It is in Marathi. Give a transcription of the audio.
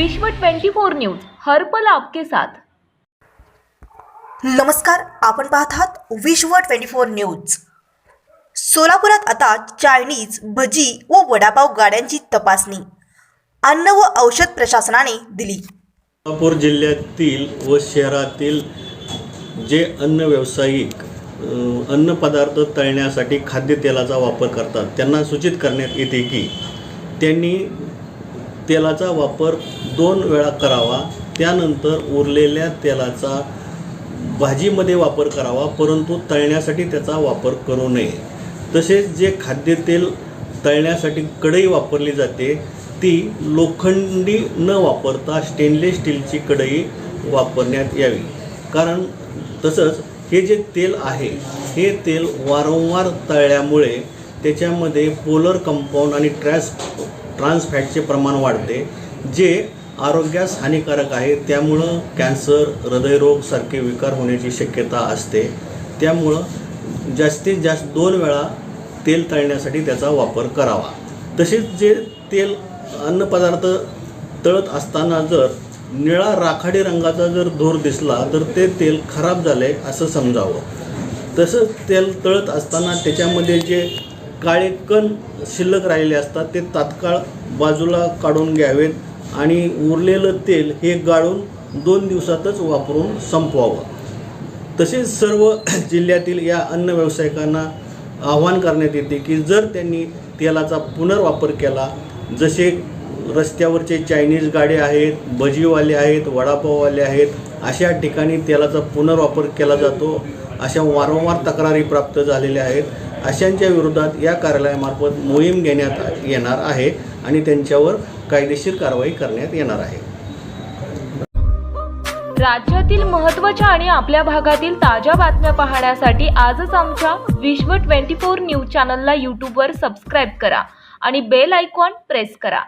विश्व 24 न्यूज हर पल आपके साथ। नमस्कार, आपण पाहत आहात विश्व 24 न्यूज। सोलापुरात आता चायनीज, भजी व वडापाव गाड्यांची तपासणी अन्न व औषध प्रशासनाने दिली। सोलापूर जिल्ह्यातील व शहरातील जे अन्न व्यावसायिक अन्न पदार्थ तळण्यासाठी खाद्यतेलाचा वापर करतात त्यांना सूचित करण्यात येते की त्यांनी तेलाचा वापर 2 वेळा करावा, त्यानंतर उरलेल्या तेलाचा भाजीमध्ये वापर करावा, परंतु तळण्यासाठी त्याचा वापर करू नये। तसेच जे खाद्यतेल तळण्यासाठी कढई वापरली जाते ती लोखंडी न वापरता स्टेनलेस स्टीलची कढई वापरण्यात यावी। कारण तसंच हे जे तेल आहे हे तेल वारंवार तळल्यामुळे त्याच्यामध्ये पोलर कंपाऊंड आणि ट्रान्स फॅटचे प्रमाण वाढते, जे आरोग्यास हानिकारक आहे। त्यामुळं कॅन्सर, हृदयरोग सारखे विकार होण्याची शक्यता असते। त्यामुळं जास्तीत जास्त 2 वेळा तेल तळण्यासाठी त्याचा वापर करावा। तसेच जे तेल अन्नपदार्थ तळत असताना जर निळा राखाडी रंगाचा जर धूर दिसला तर ते तेल खराब झाले असं समजावं। तसंच तेल तळत असताना त्याच्यामध्ये जे काळे कण शिल्लक राहिलेले असतात ते तात्काळ बाजूला काढून घ्यावेत आणि उरलेलं तेल हे गाळून 2 दिवसातच वापरून संपवावं। तसेच सर्व जिल्ह्यातील या अन्न व्यावसायिकांना आवाहन करण्यात येते की जर त्यांनी तेलाचा पुनर्वापर केला, जसे रस्त्यावरचे चायनीज गाडे आहेत, भजीवाले आहेत, वडापाववाले आहेत, अशा ठिकाणी तेलाचा पुनर्वापर केला जातो, अशा वारंवार तक्रारी प्राप्त झालेल्या आहेत। अशांच्या विरोधात या कार्यालयामार्फत मोहीम घेण्यात येणार आहे आणि त्यांच्यावर कायदेशीर कारवाई करण्यात येणार आहे। राज्यातील महत्त्वाच्या आणि आपल्या भागातील ताज्या बातम्या पाहण्यासाठी आजच आमच्या विश्व 24 न्यूज चॅनलला YouTube वर सबस्क्राइब करा आणि बेल आयकॉन प्रेस करा।